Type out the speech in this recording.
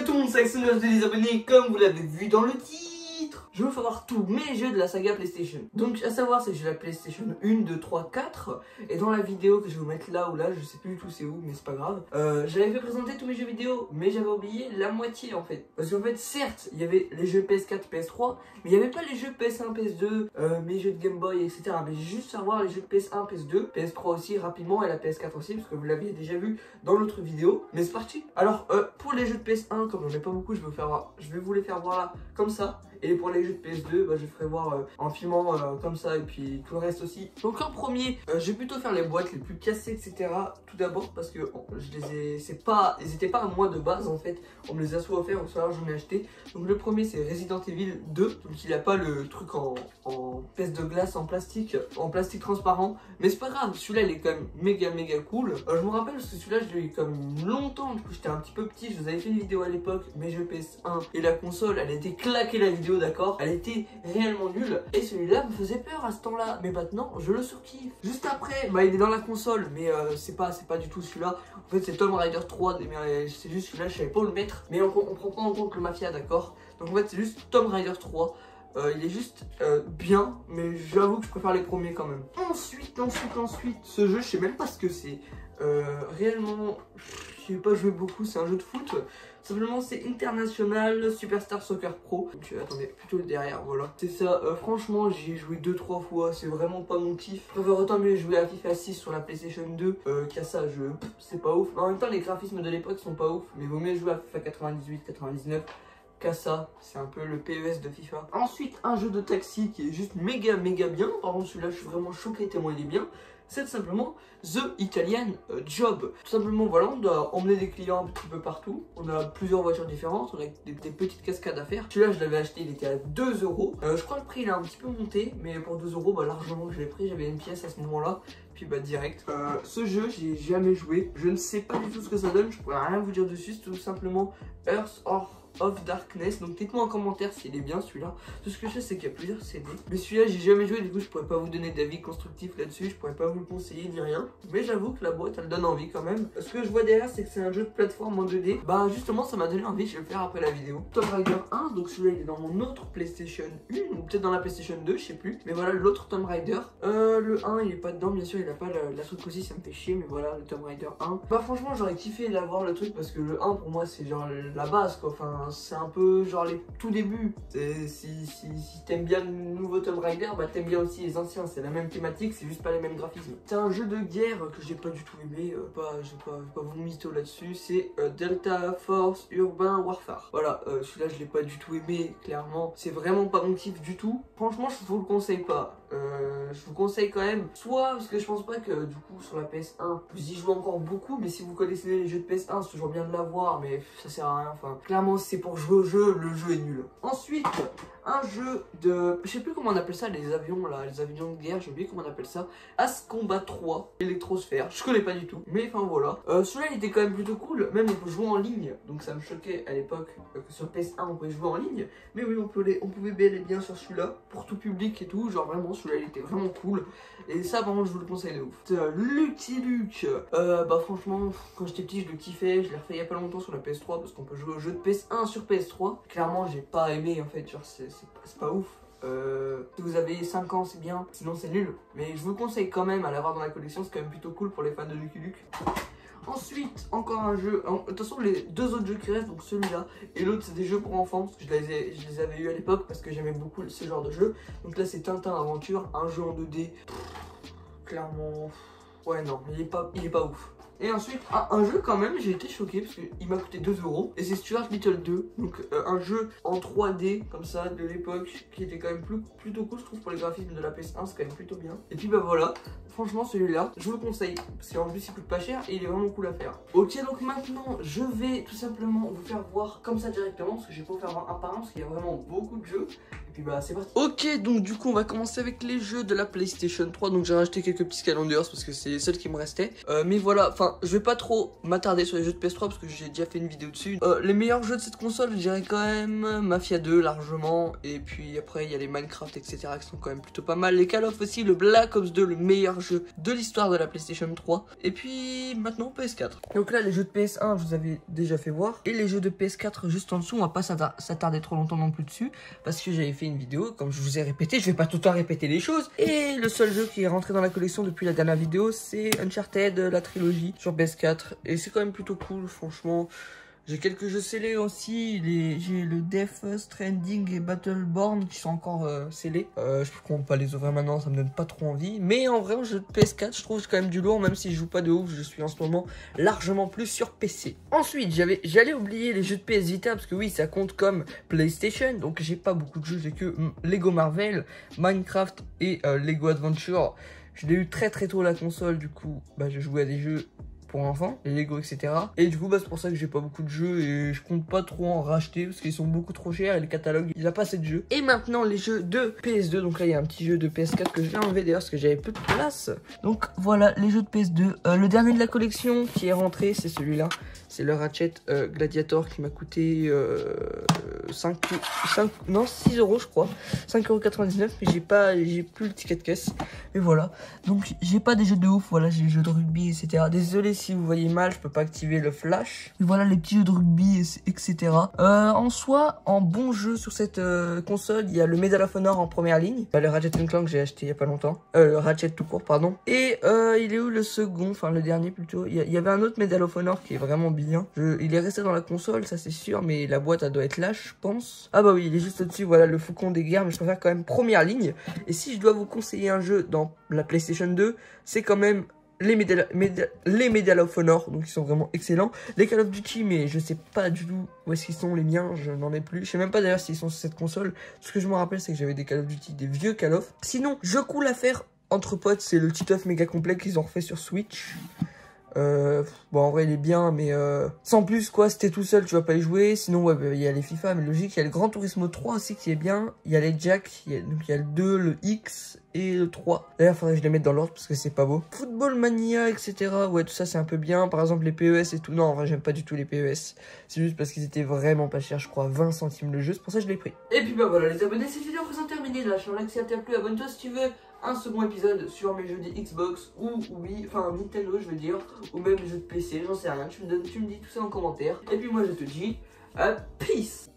tout le monde, c'est Axel des abonnés, comme vous l'avez vu dans le titre. Je vais vous faire voir tous mes jeux de la saga PlayStation. Donc à savoir, c'est que j'ai la PlayStation 1, 2, 3, 4. Et dans la vidéo que je vais vous mettre là ou là, je sais plus du tout c'est où, mais c'est pas grave. J'avais fait présenter tous mes jeux vidéo, mais j'avais oublié la moitié en fait. Parce qu'en fait, certes, il y avait les jeux PS4, PS3, mais il n'y avait pas les jeux PS1, PS2, mes jeux de Game Boy, etc. Mais j'ai juste à voir les jeux de PS1, PS2, PS3 aussi rapidement et la PS4 aussi, parce que vous l'aviez déjà vu dans l'autre vidéo. Mais c'est parti. Alors, pour les jeux de PS1, comme j'en ai pas beaucoup, je vais vous les faire voir là, comme ça. Et pour les jeux de PS2, bah, je ferai voir en filmant comme ça et puis tout le reste aussi. Donc en premier, je vais plutôt faire les boîtes les plus cassées, etc. Tout d'abord parce que ils étaient pas à moi de base en fait. On me les a soit offerts ou soit j'en ai acheté. Donc le premier c'est Resident Evil 2. Donc il a pas le truc en pièce de glace en plastique transparent. Mais c'est pas grave, celui-là il est quand même méga cool. Je me rappelle parce que celui-là je l'ai eu comme longtemps. Du coup j'étais un petit peu petit. Je vous avais fait une vidéo à l'époque, mes jeux PS1 et la console, elle était claquée la vidéo. D'accord, elle était réellement nulle et celui-là me faisait peur à ce temps-là, mais maintenant je le surkiffe. Juste après, bah il est dans la console, mais c'est pas du tout celui-là. En fait, c'est Tomb Raider 3, mais c'est juste celui-là, je savais pas où le mettre, mais on prend pas en compte le Mafia, d'accord. Donc en fait, c'est juste Tomb Raider 3. Il est juste bien, mais j'avoue que je préfère les premiers quand même. Ensuite, ce jeu, je sais même pas ce que c'est. Réellement, je sais pas joué beaucoup, c'est un jeu de foot. Simplement, c'est International Superstar Soccer Pro. Donc, attendez, plutôt le derrière, voilà. C'est ça, franchement, j'y ai joué 2-3 fois, c'est vraiment pas mon kiff. Je préfère autant mieux jouer à FIFA 6 sur la PlayStation 2 qu'à ça, c'est pas ouf. En même temps, les graphismes de l'époque sont pas ouf, mais vaut mieux jouer à FIFA 98, 99. Qu'à ça, c'est un peu le PES de FIFA. Ensuite, un jeu de taxi qui est juste méga bien. Par contre, celui-là, je suis vraiment choqué tellement il est bien. C'est tout simplement The Italian Job. Tout simplement, voilà, on doit emmener des clients un petit peu partout. On a plusieurs voitures différentes, on a des petites cascades à faire. Celui-là, je l'avais acheté, il était à 2 euros. Je crois que le prix, il a un petit peu monté, mais pour 2 euros, bah, largement, je l'ai pris. J'avais une pièce à ce moment-là. Puis bah direct. Ce jeu, j'ai jamais joué. Je ne sais pas du tout ce que ça donne. Je pourrais rien vous dire dessus. C'est tout simplement Earth of Darkness. Donc dites-moi en commentaire s'il est bien celui-là. Tout ce que je sais, c'est qu'il y a plusieurs CD. Mais celui-là, j'ai jamais joué. Du coup, je pourrais pas vous donner d'avis constructif là-dessus. Je pourrais pas vous le conseiller ni rien. Mais j'avoue que la boîte, elle donne envie quand même. Ce que je vois derrière, c'est que c'est un jeu de plateforme en 2D. Bah justement, ça m'a donné envie. Je vais le faire après la vidéo. Tomb Raider 1. Donc celui-là, il est dans mon autre PlayStation 1 ou peut-être dans la PlayStation 2, je sais plus. Mais voilà, l'autre Tomb Raider. Le 1, il est pas dedans, bien sûr. Il a pas la truc aussi, ça me fait chier. Mais voilà, le Tomb Raider 1. Bah franchement, j'aurais kiffé l'avoir le truc parce que le 1 pour moi, c'est genre la base quoi. Enfin, c'est un peu genre les tout débuts. Si t'aimes bien le nouveau Tomb Raider, bah t'aimes bien aussi les anciens. C'est la même thématique, c'est juste pas les mêmes graphismes. C'est un jeu de guerre que j'ai pas du tout aimé. Je vais pas vous mytho là-dessus. C'est Delta Force Urban Warfare. Voilà, celui-là je l'ai pas du tout aimé. Clairement, c'est vraiment pas mon kiff du tout. Franchement, je vous le conseille pas. Je vous conseille quand même, soit parce que je pense pas que du coup sur la PS1 vous y jouez encore beaucoup, mais si vous connaissez les jeux de PS1 c'est toujours bien de l'avoir, mais ça sert à rien. Enfin, clairement c'est pour jouer au jeu, le jeu est nul. Ensuite, un jeu de, je sais plus comment on appelle ça, les avions là, les avions de guerre, j'ai oublié comment on appelle ça. As Combat 3 Electrosphère, je connais pas du tout, mais enfin voilà. Celui-là il était quand même plutôt cool, même on peut jouer en ligne, donc ça me choquait à l'époque que sur PS1 on pouvait jouer en ligne, mais oui on pouvait bel et bien sur celui-là pour tout public et tout, genre vraiment celui-là il était vraiment cool. Et ça par contre je vous le conseille de ouf. Lucky Luke, bah franchement quand j'étais petit je le kiffais, je l'ai refait il y a pas longtemps sur la PS3 parce qu'on peut jouer au jeu de PS1 sur PS3. Clairement j'ai pas aimé en fait, genre c'est pas ouf. Si vous avez 5 ans c'est bien, sinon c'est nul. Mais je vous conseille quand même à l'avoir dans la collection, c'est quand même plutôt cool pour les fans de Lucky Luke. Ensuite, encore un jeu. De toute façon, les deux autres jeux qui restent, donc celui-là et l'autre, c'est des jeux pour enfants. Parce que je les avais eu à l'époque parce que j'aimais beaucoup ce genre de jeu. Donc là, c'est Tintin Aventure, un jeu en 2D. Clairement, ouais, non, il est pas ouf. Et ensuite, un jeu quand même, j'ai été choqué parce qu'il m'a coûté 2 euros. Et c'est Stuart Little 2. Donc un jeu en 3D comme ça de l'époque qui était quand même plutôt cool, je trouve, pour les graphismes de la PS1, c'est quand même plutôt bien. Et puis bah voilà, franchement celui-là, je vous le conseille. Parce qu'en plus il coûte pas cher et il est vraiment cool à faire. Ok, donc maintenant je vais tout simplement vous faire voir comme ça directement. Parce que je vais pas vous faire voir un par un parce qu'il y a vraiment beaucoup de jeux. Et puis bah c'est parti. Ok, donc du coup on va commencer avec les jeux de la PlayStation 3. Donc j'ai racheté quelques petits calendars parce que c'est les seuls qui me restaient. Mais voilà, enfin je vais pas trop m'attarder sur les jeux de PS3 parce que j'ai déjà fait une vidéo dessus. Les meilleurs jeux de cette console, je dirais quand même Mafia 2 largement. Et puis après il y a les Minecraft etc qui sont quand même plutôt pas mal. Les Call of aussi, le Black Ops 2, le meilleur jeux de l'histoire de la PlayStation 3. Et puis maintenant PS4. Donc là les jeux de PS1 je vous avais déjà fait voir. Et les jeux de PS4 juste en dessous, on va pas s'attarder trop longtemps non plus dessus. Parce que j'avais fait une vidéo, comme je vous ai répété, je vais pas tout le temps répéter les choses. Et le seul jeu qui est rentré dans la collection depuis la dernière vidéo, c'est Uncharted, la trilogie sur PS4. Et c'est quand même plutôt cool, franchement. J'ai quelques jeux scellés aussi, j'ai le Death Stranding et Battleborn qui sont encore scellés. Je compte pas les ouvrir maintenant, ça me donne pas trop envie. Mais en vrai, en jeu de PS4, je trouve quand même du lourd, même si je joue pas de ouf, je suis en ce moment largement plus sur PC. Ensuite, j'allais oublier les jeux de PS Vita, parce que oui, ça compte comme PlayStation, donc j'ai pas beaucoup de jeux, j'ai que Lego Marvel, Minecraft et Lego Adventure. Je l'ai eu très tôt la console, du coup, bah, je jouais à des jeux pour enfants, les Lego, etc. Et du coup, bah, c'est pour ça que j'ai pas beaucoup de jeux et je compte pas trop en racheter parce qu'ils sont beaucoup trop chers et le catalogue, il a pas assez de jeux. Et maintenant, les jeux de PS2. Donc là, il y a un petit jeu de PS4 que je vais enlever d'ailleurs parce que j'avais peu de place. Donc voilà, les jeux de PS2. Le dernier de la collection qui est rentré, c'est celui-là. C'est le Ratchet Gladiator qui m'a coûté 6 € je crois. 5,99 €, mais j'ai plus le ticket de caisse. Et voilà. Donc j'ai pas des jeux de ouf, voilà, j'ai des jeux de rugby, etc. Désolé si vous voyez mal, je peux pas activer le flash. Et voilà les petits jeux de rugby, etc. En soi, en bon jeu sur cette console, il y a le Medal of Honor en première ligne. Le Ratchet & Clank que j'ai acheté il y a pas longtemps. Le Ratchet tout court, pardon. Et il est où le second, enfin le dernier plutôt. Il y avait un autre Medal of Honor qui est vraiment bien. Il est resté dans la console, ça c'est sûr, mais la boîte elle doit être lâche, je pense. Ah bah oui, il est juste au-dessus, voilà, le Faucon des guerres, mais je préfère quand même première ligne. Et si je dois vous conseiller un jeu dans la PlayStation 2, c'est quand même les Medal of Honor, donc ils sont vraiment excellents. Les Call of Duty, mais je sais pas du tout où est-ce qu'ils sont les miens, je n'en ai plus. Je sais même pas d'ailleurs s'ils sont sur cette console. Ce que je me rappelle, c'est que j'avais des Call of Duty, des vieux Call of. Sinon, je coule à faire entre potes, c'est le Titeuf méga complet qu'ils ont refait sur Switch. Bon en vrai il est bien mais sans plus quoi, si t'es tout seul tu vas pas y jouer. Sinon ouais bah, il y a les FIFA mais logique, il y a le Gran Turismo 3 aussi qui est bien. Il y a les Jack, donc il y a le 2, le X et le 3. D'ailleurs faudrait que je les mette dans l'ordre parce que c'est pas beau. Football Mania etc, ouais tout ça c'est un peu bien. Par exemple les PES et tout, non en vrai j'aime pas du tout les PES. C'est juste parce qu'ils étaient vraiment pas chers, je crois 20 centimes le jeu, c'est pour ça que je l'ai pris. Et puis bah voilà les abonnés, cette vidéo présente terminée. Lâche un like si elle t'a plu, abonne-toi si tu veux un second épisode sur mes jeux des Xbox ou oui, enfin Nintendo je veux dire, ou même les jeux de PC, j'en sais rien, tu me dis tout ça en commentaire. Et puis moi je te dis, peace.